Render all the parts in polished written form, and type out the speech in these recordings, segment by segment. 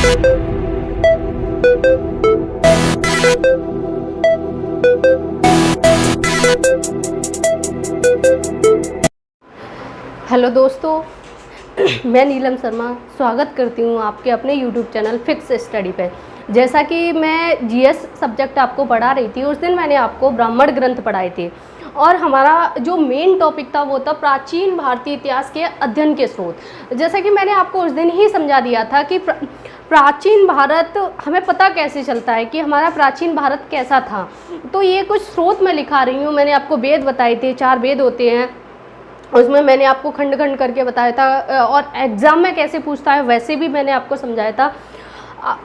Hello दोस्तों, मैं नीलम शर्मा स्वागत करती हूँ आपके अपने YouTube चैनल फिक्स स्टडी पे। जैसा कि मैं जीएस सब्जेक्ट आपको पढ़ा रही थी, उस दिन मैंने आपको ब्राह्मण ग्रंथ पढ़ाए थे और हमारा जो मेन टॉपिक था वो था प्राचीन भारतीय इतिहास के अध्ययन के स्रोत। जैसा कि मैंने आपको उस दिन ही समझा दिया था कि प्राचीन भारत हमें पता कैसे चलता है कि हमारा प्राचीन भारत कैसा था। तो ये कुछ स्रोत मैं लिखा रही हूँ। मैंने आपको वेद बताए थे, 4 वेद होते हैं, उसमें मैंने आपको खंड खंड करके बताया था और एग्ज़ाम में कैसे पूछता है वैसे भी मैंने आपको समझाया था।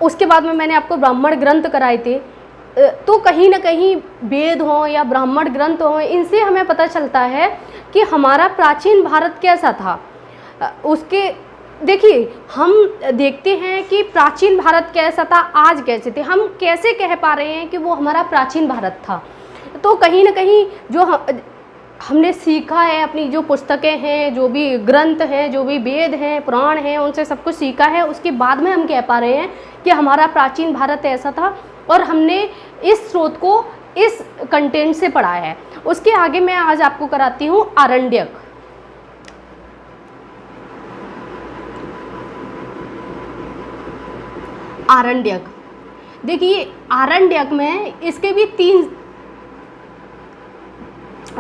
उसके बाद में मैंने आपको ब्राह्मण ग्रंथ कराए थे। तो कहीं ना कहीं वेद हों या ब्राह्मण ग्रंथ हों, इनसे हमें पता चलता है कि हमारा प्राचीन भारत कैसा था। उसके देखिए, हम देखते हैं कि प्राचीन भारत कैसा था, आज कैसे थे, हम कैसे कह पा रहे हैं कि वो हमारा प्राचीन भारत था। तो कहीं ना कहीं जो हमने सीखा है, अपनी जो पुस्तकें हैं, जो भी ग्रंथ हैं, जो भी वेद हैं, पुराण हैं, उनसे सब कुछ सीखा है। उसके बाद में हम कह पा रहे हैं कि हमारा प्राचीन भारत ऐसा था और हमने इस स्रोत को इस कंटेंट से पढ़ा है। उसके आगे मैं आज आपको कराती हूँ आरण्यक। आरण्यक देखिए, आरण्यक में इसके भी 3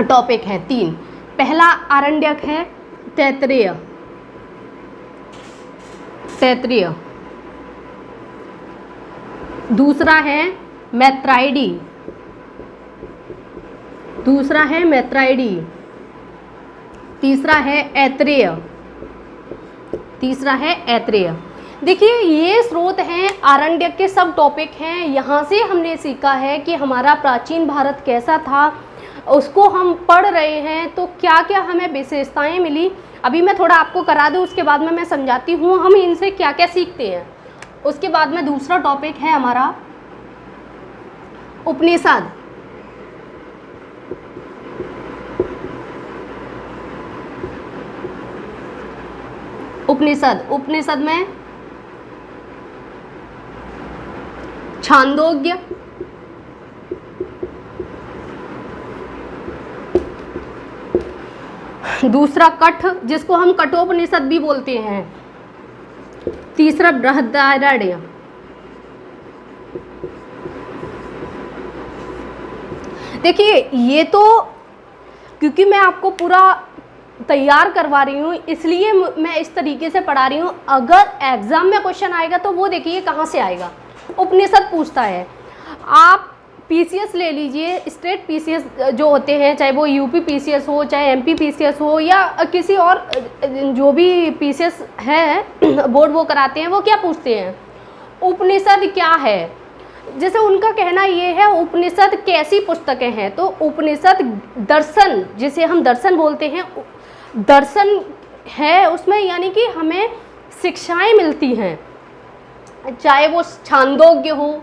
टॉपिक है, 3। पहला आरण्यक है तैत्तिरीय। दूसरा है मैत्रायणी। तीसरा है ऐत्रेय। देखिए, ये स्रोत हैं, आरण्यक के सब टॉपिक हैं। यहाँ से हमने सीखा है कि हमारा प्राचीन भारत कैसा था, उसको हम पढ़ रहे हैं तो क्या क्या हमें विशेषताएं मिली। अभी मैं थोड़ा आपको करा दूं, उसके बाद में मैं समझाती हूँ हम इनसे क्या क्या सीखते हैं। उसके बाद में दूसरा टॉपिक है हमारा उपनिषद। उपनिषद में छांदोग्य, दूसरा कठ, जिसको हम कठोपनिषद भी बोलते हैं, तीसरा बृहदारण्यक। देखिए, ये तो क्योंकि मैं आपको पूरा तैयार करवा रही हूँ इसलिए मैं इस तरीके से पढ़ा रही हूँ। अगर एग्जाम में क्वेश्चन आएगा तो वो देखिए कहाँ से आएगा, उपनिषद पूछता है। आप पीसीएस ले लीजिए, स्टेट पीसीएस जो होते हैं, चाहे वो यूपी पीसीएस हो, चाहे एमपी पीसीएस हो या किसी और जो भी पीसीएस है बोर्ड वो कराते हैं, वो क्या पूछते हैं, उपनिषद क्या है। जैसे उनका कहना ये है उपनिषद कैसी पुस्तकें हैं, तो उपनिषद दर्शन, जिसे हम दर्शन बोलते हैं, दर्शन है उसमें, यानी कि हमें शिक्षाएं मिलती हैं। चाहे वो छांदोग्य हो,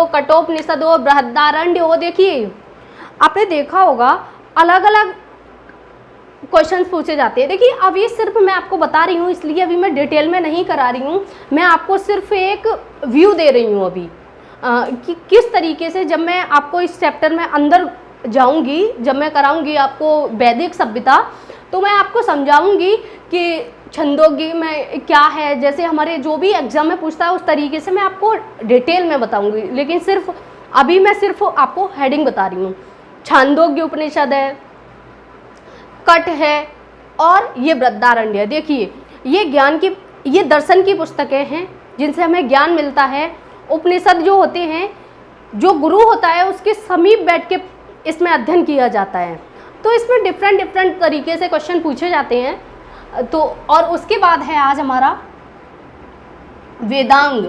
कठोपनिषद हो, बृहदारण्य हो। देखिए, आपने देखा होगा अलग अलग क्वेश्चंस पूछे जाते हैं। देखिए, अब ये सिर्फ मैं आपको बता रही हूँ, इसलिए अभी मैं डिटेल में नहीं करा रही हूँ। मैं आपको सिर्फ एक व्यू दे रही हूँ अभी कि किस तरीके से जब मैं आपको इस चैप्टर में अंदर जाऊँगी, जब मैं कराऊँगी आपको वैदिक सभ्यता, तो मैं आपको समझाऊँगी कि छंदोग्य में क्या है। जैसे हमारे जो भी एग्जाम में पूछता है उस तरीके से मैं आपको डिटेल में बताऊंगी, लेकिन सिर्फ अभी मैं सिर्फ आपको हेडिंग बता रही हूँ। छांदोग्य उपनिषद है, कठ है और ये बृहदारण्य। देखिए, ये दर्शन की पुस्तकें हैं जिनसे हमें ज्ञान मिलता है। उपनिषद जो होते हैं, जो गुरु होता है उसके समीप बैठ के इसमें अध्ययन किया जाता है। तो इसमें डिफरेंट तरीके से क्वेश्चन पूछे जाते हैं। तो और उसके बाद है आज हमारा वेदांग।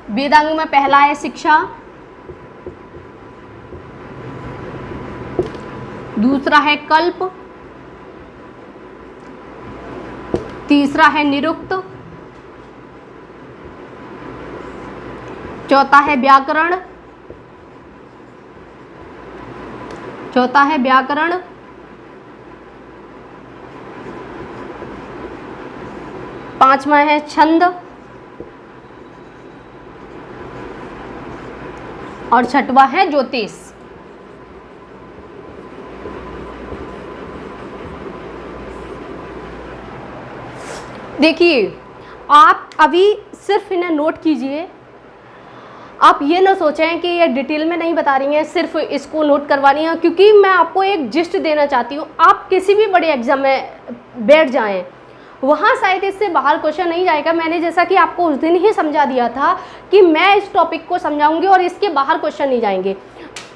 वेदांग में पहला है शिक्षा, दूसरा है कल्प, तीसरा है निरुक्त, चौथा है व्याकरण, 5वां है छंद और 6वां है ज्योतिष। देखिए, आप अभी सिर्फ इन्हें नोट कीजिए। आप ये ना सोचें कि ये डिटेल में नहीं बता रही हैं, सिर्फ इसको नोट करवानी है, क्योंकि मैं आपको एक जिस्ट देना चाहती हूँ। आप किसी भी बड़े एग्जाम में बैठ जाएं, वहाँ शायद इससे बाहर क्वेश्चन नहीं जाएगा। मैंने जैसा कि आपको उस दिन ही समझा दिया था कि मैं इस टॉपिक को समझाऊंगी और इसके बाहर क्वेश्चन नहीं जाएंगे।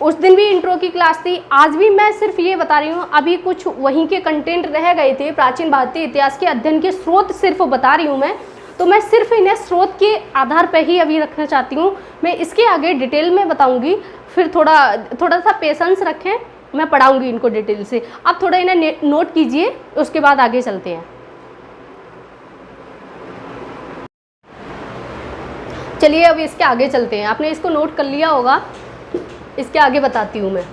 उस दिन भी इंट्रो की क्लास थी, आज भी मैं सिर्फ ये बता रही हूँ। अभी कुछ वहीं के कंटेंट रह गए थे, प्राचीन भारतीय इतिहास के अध्ययन के स्रोत सिर्फ बता रही हूँ मैं, तो मैं सिर्फ इन्हें स्रोत के आधार पर ही अभी रखना चाहती हूँ। मैं इसके आगे डिटेल में बताऊँगी, फिर थोड़ा सा पेशेंस रखें, मैं पढ़ाऊँगी इनको डिटेल से। आप थोड़ा इन्हें नोट कीजिए, उसके बाद आगे चलते हैं। चलिए अब इसके आगे चलते हैं। आपने इसको नोट कर लिया होगा, इसके आगे बताती हूँ मैं।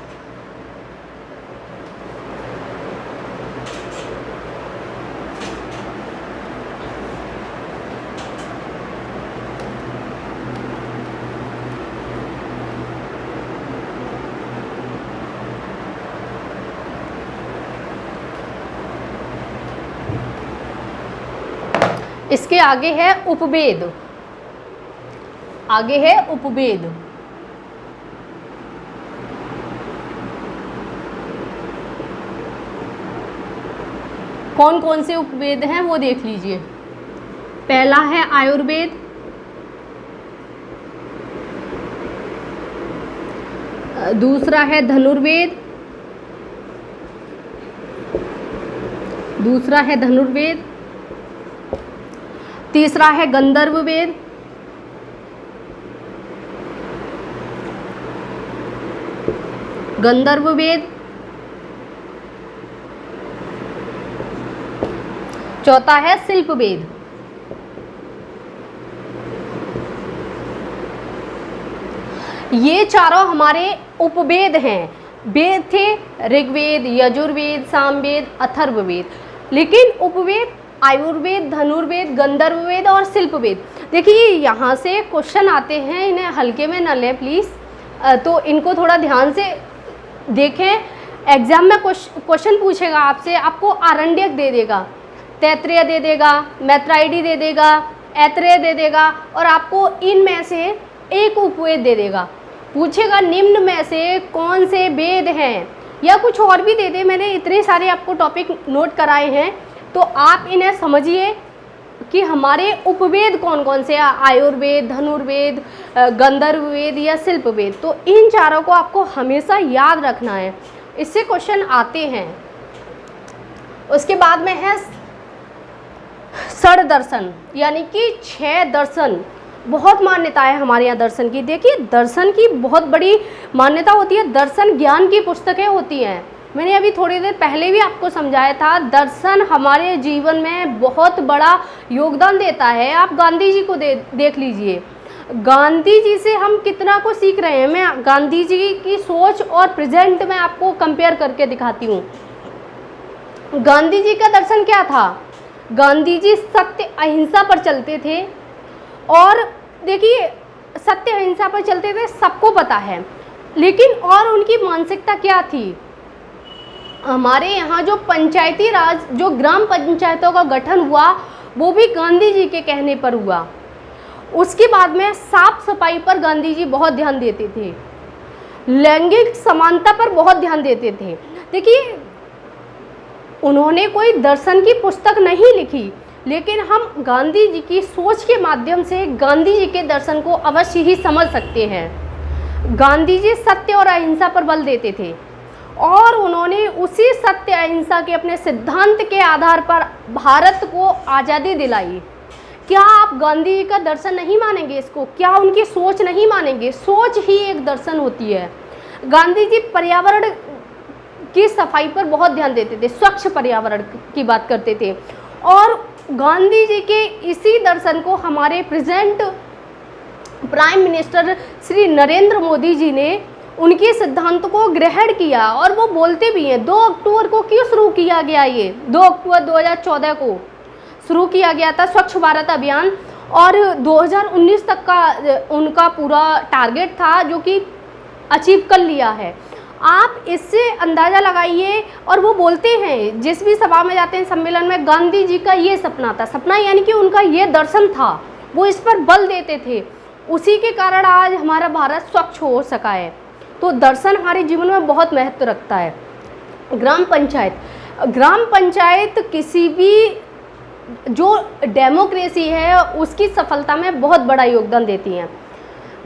इसके आगे है उपवेद, आगे है उपवेद। कौन कौन से उपवेद हैं वो देख लीजिए। पहला है आयुर्वेद, दूसरा है धनुर्वेद, तीसरा है गंधर्व वेद, चौथा है शिल्प वेद। ये चारों हमारे उपवेद हैं। वेद थे ऋग्वेद, यजुर्वेद, सामवेद, अथर्ववेद, लेकिन उपवेद आयुर्वेद, धनुर्वेद, गंधर्ववेद और शिल्पवेद। देखिए यहाँ से क्वेश्चन आते हैं, इन्हें हल्के में न लें प्लीज़, तो इनको थोड़ा ध्यान से देखें। एग्जाम में क्वेश्चन पूछेगा आपसे, आपको आरण्यक दे देगा, तैत्तिरीय दे देगा, मैत्रेयी दे देगा, ऐत्रेय दे देगा, और आपको इनमें से एक उपवेद दे देगा। पूछेगा निम्न में से कौन से वेद हैं, या कुछ और भी दे दे। मैंने इतने सारे आपको टॉपिक नोट कराए हैं, तो आप इन्हें समझिए कि हमारे उपवेद कौन कौन से हैं, आयुर्वेद, धनुर्वेद, गंधर्ववेद या शिल्पवेद। तो इन चारों को आपको हमेशा याद रखना है, इससे क्वेश्चन आते हैं। उसके बाद में है षड दर्शन, यानी कि 6 दर्शन। बहुत मान्यता है हमारे यहाँ दर्शन की। देखिए दर्शन की बहुत बड़ी मान्यता होती है। दर्शन ज्ञान की पुस्तकें होती हैं। मैंने अभी थोड़ी देर पहले भी आपको समझाया था, दर्शन हमारे जीवन में बहुत बड़ा योगदान देता है। आप गांधी जी को देख लीजिए, गांधी जी से हम कितना को सीख रहे हैं। मैं गांधी जी की सोच और प्रेजेंट में आपको कंपेयर करके दिखाती हूँ। गांधी जी का दर्शन क्या था? गांधी जी सत्य अहिंसा पर चलते थे, और देखिए सत्य अहिंसा पर चलते थे, सबको पता है, लेकिन और उनकी मानसिकता क्या थी? हमारे यहाँ जो पंचायती राज, जो ग्राम पंचायतों का गठन हुआ, वो भी गांधी जी के कहने पर हुआ। उसके बाद में साफ सफाई पर गांधी जी बहुत ध्यान देते थे, लैंगिक समानता पर बहुत ध्यान देते थे। देखिए उन्होंने कोई दर्शन की पुस्तक नहीं लिखी, लेकिन हम गांधी जी की सोच के माध्यम से गांधी जी के दर्शन को अवश्य ही समझ सकते हैं। गांधी जी सत्य और अहिंसा पर बल देते थे, और उन्होंने उसी सत्य अहिंसा के अपने सिद्धांत के आधार पर भारत को आज़ादी दिलाई। क्या आप गांधी जी का दर्शन नहीं मानेंगे इसको? क्या उनकी सोच नहीं मानेंगे? सोच ही एक दर्शन होती है। गांधी जी पर्यावरण की सफाई पर बहुत ध्यान देते थे, स्वच्छ पर्यावरण की बात करते थे, और गांधी जी के इसी दर्शन को हमारे present prime minister Shri Narendra Modi ji ने उनके सिद्धांत को ग्रहण किया, और वो बोलते भी हैं। 2 अक्टूबर को क्यों शुरू किया गया? ये 2 अक्टूबर 2014 को शुरू किया गया था स्वच्छ भारत अभियान, और 2019 तक का उनका पूरा टारगेट था जो कि अचीव कर लिया है। आप इससे अंदाज़ा लगाइए। और वो बोलते हैं जिस भी सभा में जाते हैं, सम्मेलन में, गांधी जी का ये सपना था, सपना यानी कि उनका ये दर्शन था, वो इस पर बल देते थे, उसी के कारण आज हमारा भारत स्वच्छ हो सका है। तो दर्शन हमारे जीवन में बहुत महत्व रखता है। ग्राम पंचायत किसी भी जो डेमोक्रेसी है उसकी सफलता में बहुत बड़ा योगदान देती हैं।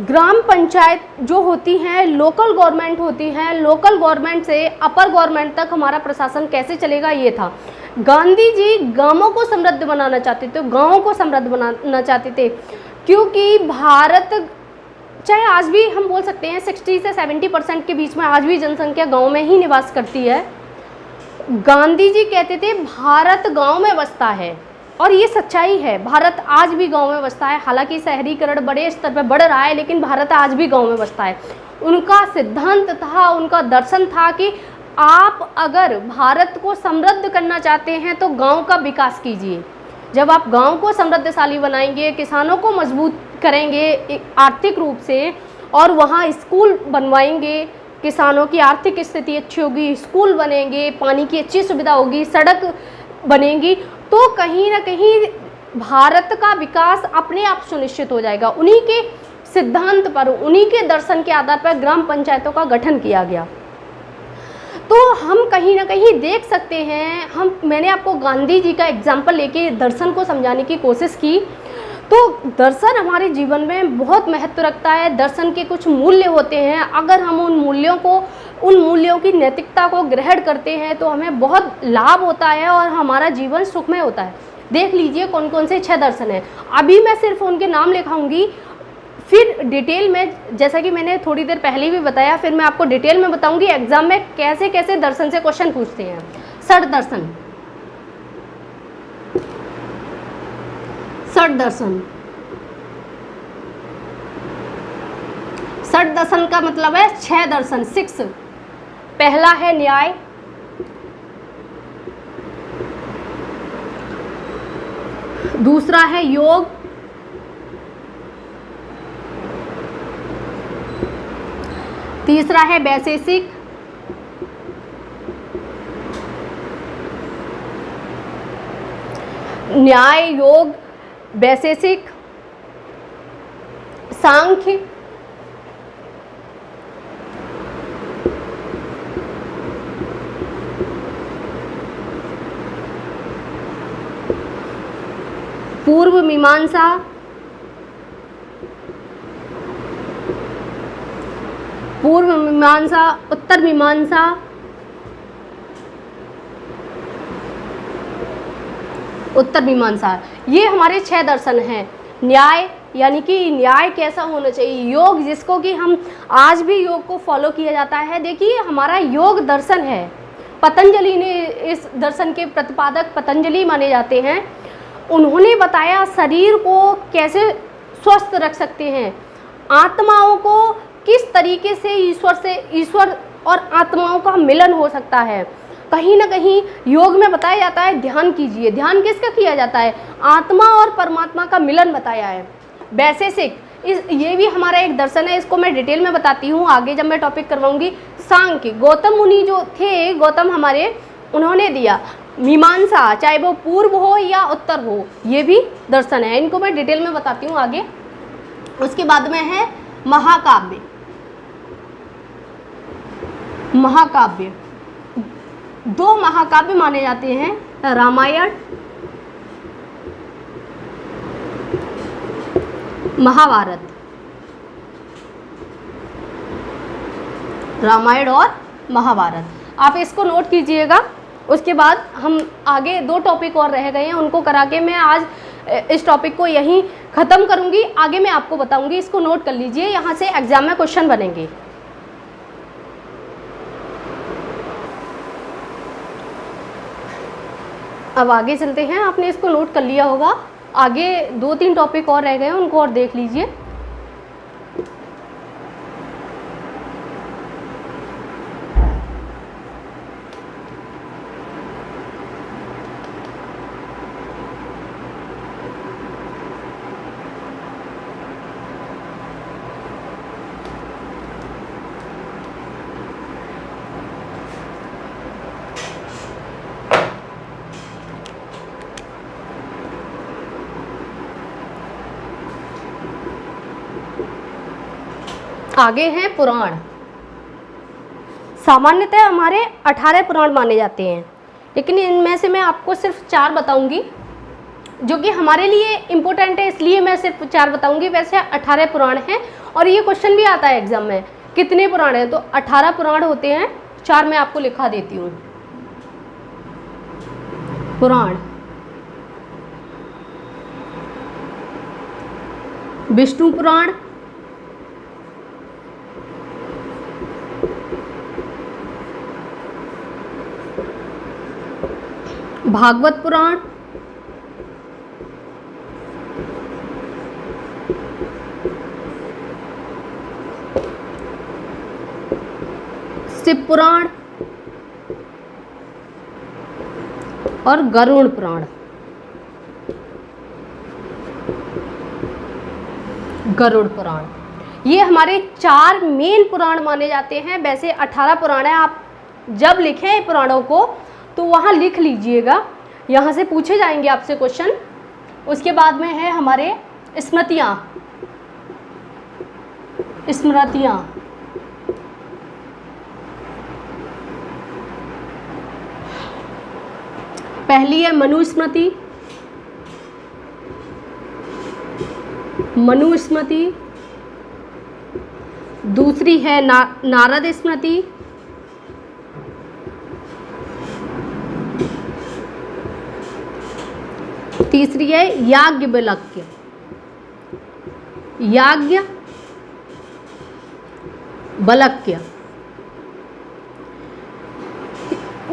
ग्राम पंचायत जो होती हैं लोकल गवर्नमेंट होती हैं, लोकल गवर्नमेंट से अपर गवर्नमेंट तक हमारा प्रशासन कैसे चलेगा ये था। गांधी जी गांवों को समृद्ध बनाना चाहते थे, गांवों को समृद्ध बनाना चाहते थे, क्योंकि भारत चाहे आज भी हम बोल सकते हैं 60 से 70% के बीच में आज भी जनसंख्या गांव में ही निवास करती है। गांधी जी कहते थे भारत गांव में बसता है, और ये सच्चाई है, भारत आज भी गांव में बसता है। हालांकि शहरीकरण बड़े स्तर पर बढ़ रहा है, लेकिन भारत आज भी गांव में बसता है। उनका सिद्धांत था, उनका दर्शन था कि आप अगर भारत को समृद्ध करना चाहते हैं तो गांव का विकास कीजिए। जब आप गांव को समृद्धशाली बनाएंगे, किसानों को मजबूत करेंगे आर्थिक रूप से, और वहाँ स्कूल बनवाएंगे, किसानों की आर्थिक स्थिति अच्छी होगी, स्कूल बनेंगे, पानी की अच्छी सुविधा होगी, सड़क बनेगी, तो कहीं ना कहीं भारत का विकास अपने आप सुनिश्चित हो जाएगा। उन्हीं के सिद्धांत पर, उन्हीं के दर्शन के आधार पर ग्राम पंचायतों का गठन किया गया। तो हम कहीं ना कहीं देख सकते हैं, मैंने आपको गांधी जी का एग्जाम्पल लेके दर्शन को समझाने की कोशिश की। तो दर्शन हमारे जीवन में बहुत महत्व रखता है। दर्शन के कुछ मूल्य होते हैं, अगर हम उन मूल्यों की नैतिकता को ग्रहण करते हैं तो हमें बहुत लाभ होता है और हमारा जीवन सुखमय होता है। देख लीजिए कौन कौन से 6 दर्शन हैं। अभी मैं सिर्फ उनके नाम लिखाऊंगी, फिर डिटेल में, जैसा कि मैंने थोड़ी देर पहले भी बताया, फिर मैं आपको डिटेल में बताऊंगी एग्जाम में कैसे कैसे दर्शन से क्वेश्चन पूछते हैं। षट दर्शन, षट दर्शन का मतलब है 6 दर्शन, 6। पहला है न्याय, दूसरा है योग, तीसरा है वैशेषिक, न्याय, योग, वैशेषिक, सांख्य, पूर्व मीमांसा, उत्तर मीमांसा, ये हमारे 6 दर्शन हैं। न्याय यानी कि न्याय कैसा होना चाहिए, योग जिसको कि हम आज भी योग को फॉलो किया जाता है। देखिए हमारा योग दर्शन है, पतंजलि ने, इस दर्शन के प्रतिपादक पतंजलि माने जाते हैं। उन्होंने बताया शरीर को कैसे स्वस्थ रख सकते हैं, आत्माओं को किस तरीके से ईश्वर और आत्माओं का मिलन हो सकता है। कहीं ना कहीं योग में बताया जाता है ध्यान कीजिए। ध्यान किसका किया जाता है, आत्मा और परमात्मा का मिलन बताया है। वैशेषिक, ये भी हमारा एक दर्शन है, इसको मैं डिटेल में बताती हूँ आगे जब मैं टॉपिक करवाऊंगी। सांख्य, गौतम मुनि जो थे, गौतम हमारे, उन्होंने दिया। मीमांसा, चाहे वो पूर्व हो या उत्तर हो, ये भी दर्शन है, इनको मैं डिटेल में बताती हूँ आगे। उसके बाद में है महाकाव्य। महाकाव्य, 2 महाकाव्य माने जाते हैं, रामायण, महाभारत। रामायण और महाभारत, आप इसको नोट कीजिएगा। उसके बाद हम आगे 2 टॉपिक और रह गए हैं, उनको करा के मैं आज इस टॉपिक को यहीं ख़त्म करूंगी। आगे मैं आपको बताऊंगी, इसको नोट कर लीजिए, यहाँ से एग्जाम में क्वेश्चन बनेंगे। अब आगे चलते हैं, आपने इसको नोट कर लिया होगा। आगे 2-3 टॉपिक और रह गए हैं, उनको और देख लीजिए। आगे हैं पुराण। सामान्यतः हमारे 18 पुराण माने जाते हैं, लेकिन इनमें से मैं आपको सिर्फ 4 बताऊंगी, जो कि हमारे लिए इम्पोर्टेंट है, इसलिए मैं सिर्फ 4 बताऊंगी। वैसे 18 पुराण हैं, और ये क्वेश्चन भी आता है एग्जाम में, कितने पुराण हैं, तो 18 पुराण होते हैं। 4 मैं आपको लिखा देती हूँ। पुराण: विष्णु पुराण, भागवत पुराण, शिव पुराण और गरुड़ पुराण। गरुड़ पुराण, ये हमारे 4 मेन पुराण माने जाते हैं। वैसे 18 पुराण है, आप जब लिखें पुराणों को तो वहाँ लिख लीजिएगा, यहाँ से पूछे जाएंगे आपसे क्वेश्चन। उसके बाद में है हमारे स्मृतियाँ। स्मृतियाँ पहली है मनुस्मृति, मनुस्मृति। दूसरी है नारद स्मृति। तीसरी है याज्ञवल्क्य। याज्ञवल्क्य।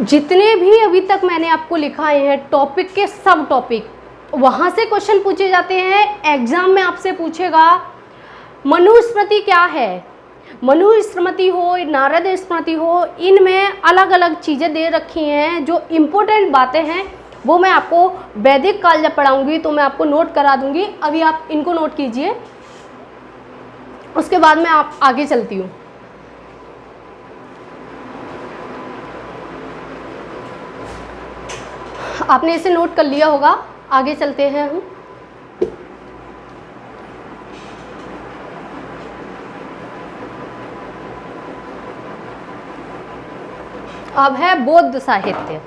जितने भी अभी तक मैंने आपको लिखाए हैं टॉपिक के, सब टॉपिक वहाँ से क्वेश्चन पूछे जाते हैं। एग्जाम में आपसे पूछेगा मनुस्मृति क्या है, मनुस्मृति हो, नारद स्मृति हो, इनमें अलग अलग चीज़ें दे रखी हैं। जो इम्पोर्टेंट बातें हैं वो मैं आपको वैदिक काल जब पढ़ाऊंगी तो मैं आपको नोट करा दूंगी। अभी आप इनको नोट कीजिए, उसके बाद मैं आप आगे चलती हूँ। आपने इसे नोट कर लिया होगा, आगे चलते हैं हम। अब है बौद्ध साहित्य।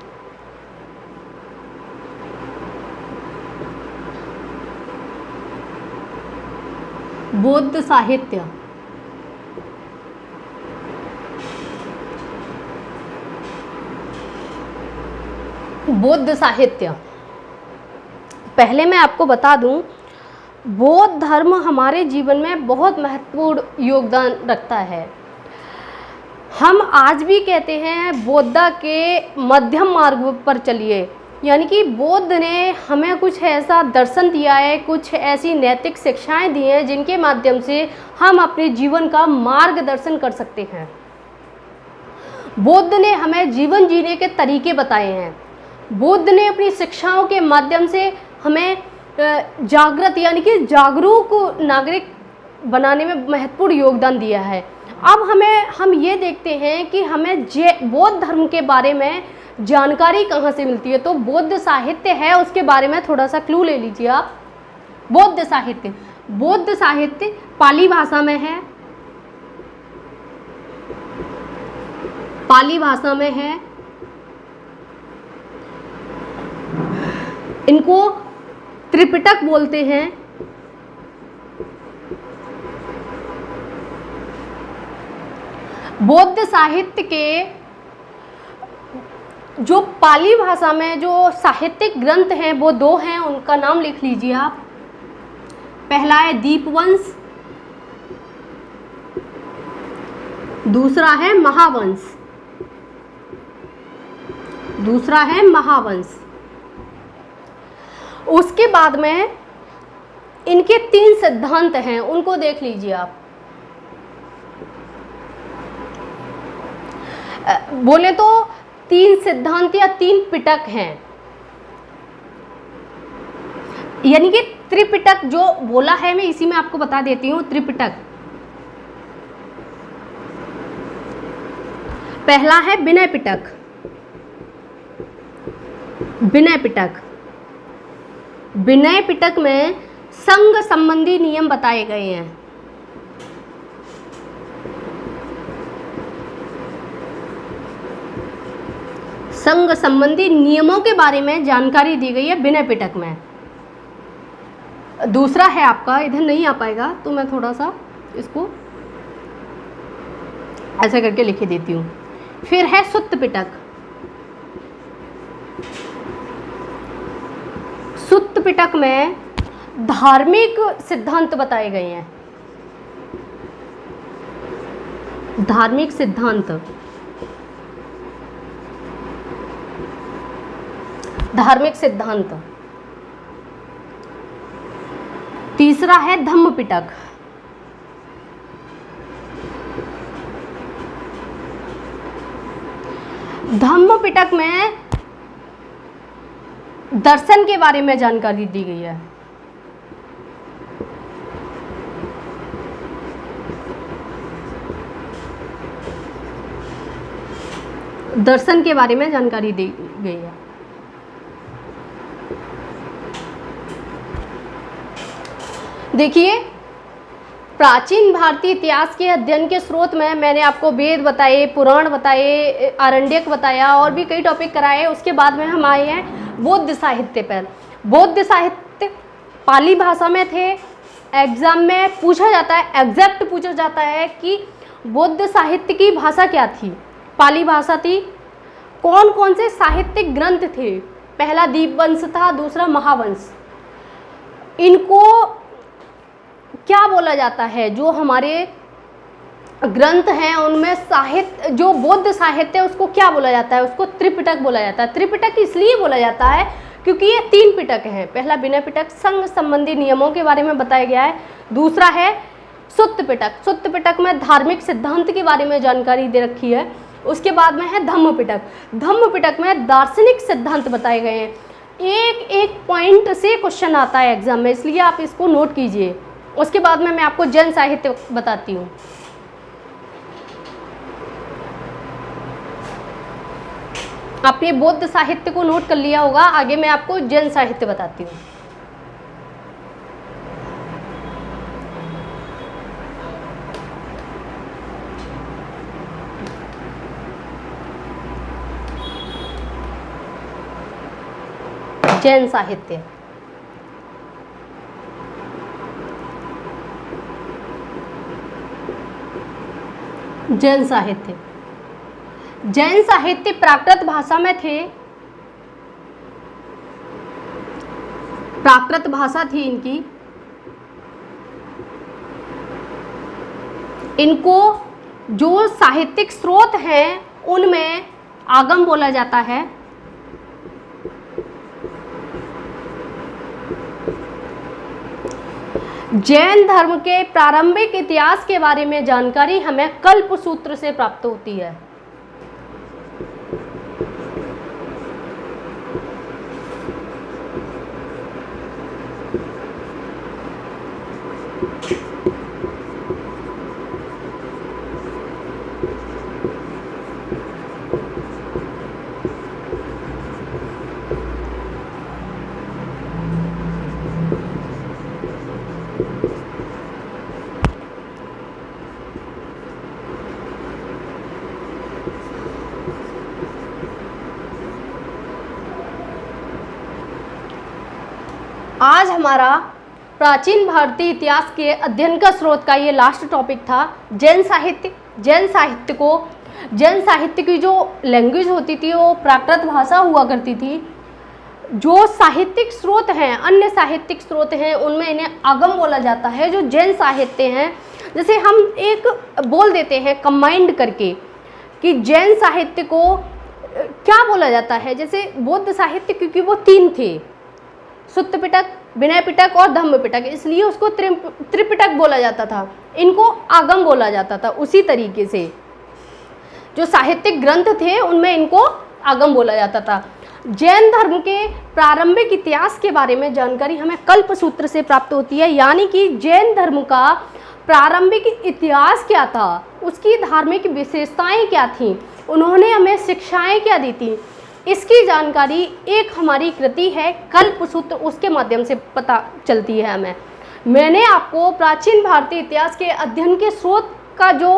बौद्ध साहित्य बौद्ध साहित्य पहले मैं आपको बता दूं, बौद्ध धर्म हमारे जीवन में बहुत महत्वपूर्ण योगदान रखता है। हम आज भी कहते हैं बौद्ध के मध्यम मार्ग पर चलिए, यानी कि बौद्ध ने हमें कुछ ऐसा दर्शन दिया है, कुछ ऐसी नैतिक शिक्षाएं दी हैं जिनके माध्यम से हम अपने जीवन का मार्गदर्शन कर सकते हैं। बौद्ध ने हमें जीवन जीने के तरीके बताए हैं। बुद्ध ने अपनी शिक्षाओं के माध्यम से हमें जागृत यानी कि जागरूक नागरिक बनाने में महत्वपूर्ण योगदान दिया है। अब हम ये देखते हैं कि हमें बौद्ध धर्म के बारे में जानकारी कहाँ से मिलती है। तो बौद्ध साहित्य है, उसके बारे में थोड़ा सा क्लू ले लीजिए आप। बौद्ध साहित्य पाली भाषा में है, पाली भाषा में है। इनको त्रिपिटक बोलते हैं। बौद्ध साहित्य के जो पाली भाषा में जो साहित्यिक ग्रंथ हैं वो 2 हैं, उनका नाम लिख लीजिए आप। पहला है दीपवंश, दूसरा है महावंश। उसके बाद में इनके 3 सिद्धांत हैं, उनको देख लीजिए आप। बोले तो 3 सिद्धांत या 3 पिटक हैं, यानी कि त्रिपिटक जो बोला है, मैं इसी में आपको बता देती हूँ। त्रिपिटक पहला है विनय पिटक। विनय पिटक में संघ संबंधी नियम बताए गए हैं। संघ संबंधी नियमों के बारे में जानकारी दी गई है विनय पिटक में। दूसरा है आपका, इधर नहीं आ पाएगा तो मैं थोड़ा सा इसको ऐसे करके लिख देती हूँ। फिर है सुत्त पिटक। सुत्त पिटक में धार्मिक सिद्धांत बताए गए हैं। धार्मिक सिद्धांत, धार्मिक सिद्धांत। तीसरा है धम्म पिटक। धम्म पिटक में दर्शन के बारे में जानकारी दी गई है। दर्शन के बारे में जानकारी दी गई है। देखिए, प्राचीन भारतीय इतिहास के अध्ययन के स्रोत में मैंने आपको वेद बताए, पुराण बताए, आरण्यक बताया और भी कई टॉपिक कराए। उसके बाद में हम आए हैं बौद्ध साहित्य पर। बौद्ध साहित्य पाली भाषा में थे। एग्जाम में पूछा जाता है, एग्जैक्ट पूछा जाता है कि बौद्ध साहित्य की भाषा क्या थी। पाली भाषा थी। कौन कौन से साहित्यिक ग्रंथ थे? पहला दीपवंश था, दूसरा महावंश। इनको क्या बोला जाता है? जो हमारे ग्रंथ हैं उनमें साहित्य, जो बौद्ध साहित्य है उसको क्या बोला जाता है? उसको त्रिपिटक बोला जाता है। त्रिपिटक इसलिए बोला जाता है क्योंकि ये 3 पिटक हैं। पहला विनय पिटक, संघ संबंधी नियमों के बारे में बताया गया है। दूसरा है सुत्त पिटक। सुत्त पिटक में धार्मिक सिद्धांत के बारे में जानकारी दे रखी है। उसके बाद में है धम्म पिटक। धम्म पिटक में दार्शनिक सिद्धांत बताए गए हैं। एक एक पॉइंट से क्वेश्चन आता है एग्जाम में, इसलिए आप इसको नोट कीजिए। उसके बाद में मैं आपको जैन साहित्य बताती हूँ। आपने बौद्ध साहित्य को नोट कर लिया होगा, आगे मैं आपको जैन साहित्य बताती हूँ। जैन साहित्य, जैन साहित्य। जैन साहित्य प्राकृत भाषा में थे। प्राकृत भाषा थी इनकी। इनको जो साहित्यिक स्रोत हैं उनमें आगम बोला जाता है। जैन धर्म के प्रारंभिक इतिहास के बारे में जानकारी हमें कल्प सूत्र से प्राप्त होती है। आज हमारा प्राचीन भारतीय इतिहास के अध्ययन का स्रोत का ये लास्ट टॉपिक था, जैन साहित्य। जैन साहित्य की जो लैंग्वेज होती थी वो प्राकृत भाषा हुआ करती थी। जो साहित्यिक स्रोत हैं, अन्य साहित्यिक स्रोत हैं, उनमें इन्हें आगम बोला जाता है। जो जैन साहित्य हैं, जैसे हम एक बोल देते हैं कंबाइंड करके कि जैन साहित्य को क्या बोला जाता है। जैसे बौद्ध साहित्य, क्योंकि वो 3 थे, सुत्त पिटक, विनय पिटक और धम्म पिटक, इसलिए उसको त्रिपिटक बोला जाता था। इनको आगम बोला जाता था। उसी तरीके से जो साहित्यिक ग्रंथ थे उनमें इनको आगम बोला जाता था। जैन धर्म के प्रारंभिक इतिहास के बारे में जानकारी हमें कल्प सूत्र से प्राप्त होती है। यानी कि जैन धर्म का प्रारंभिक इतिहास क्या था, उसकी धार्मिक विशेषताएं क्या थीं, उन्होंने हमें शिक्षाएं क्या दी थी, इसकी जानकारी एक हमारी कृति है कल्प सूत्र, उसके माध्यम से पता चलती है हमें। मैंने आपको प्राचीन भारतीय इतिहास के अध्ययन के स्रोत का जो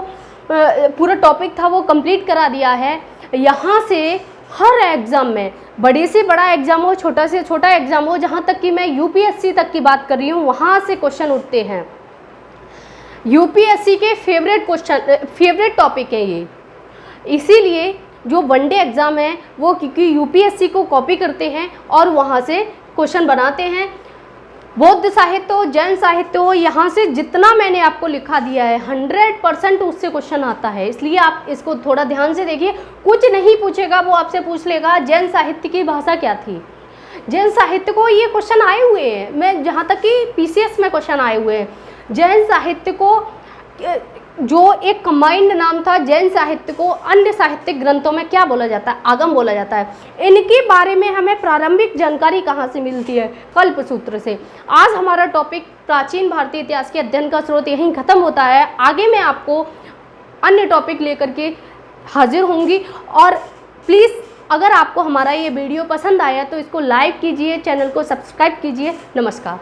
पूरा टॉपिक था वो कंप्लीट करा दिया है। यहाँ से हर एग्ज़ाम में, बड़े से बड़ा एग्ज़ाम हो, छोटा से छोटा एग्ज़ाम हो, जहाँ तक कि मैं यूपीएससी तक की बात कर रही हूँ, वहाँ से क्वेश्चन उठते हैं। यूपीएससी के फेवरेट टॉपिक है ये। इसीलिए जो वनडे एग्ज़ाम है वो क्योंकि यूपीएससी को कॉपी करते हैं और वहाँ से क्वेश्चन बनाते हैं। बौद्ध साहित्य हो, जैन साहित्य हो, यहाँ से जितना मैंने आपको लिखा दिया है 100% उससे क्वेश्चन आता है। इसलिए आप इसको थोड़ा ध्यान से देखिए। कुछ नहीं पूछेगा, वो आपसे पूछ लेगा जैन साहित्य की भाषा क्या थी। जैन साहित्य को ये क्वेश्चन आए हुए हैं, मैं जहाँ तक कि पीसीएस में क्वेश्चन आए हुए हैं। जैन साहित्य को जो एक कंबाइंड नाम था, जैन साहित्य को अन्य साहित्यिक ग्रंथों में क्या बोला जाता है? आगम बोला जाता है। इनके बारे में हमें प्रारंभिक जानकारी कहाँ से मिलती है? कल्पसूत्र से। आज हमारा टॉपिक प्राचीन भारतीय इतिहास के अध्ययन का स्रोत यहीं खत्म होता है। आगे मैं आपको अन्य टॉपिक लेकर के हाजिर होंगी। और प्लीज़ अगर आपको हमारा ये वीडियो पसंद आया तो इसको लाइक कीजिए, चैनल को सब्सक्राइब कीजिए। नमस्कार।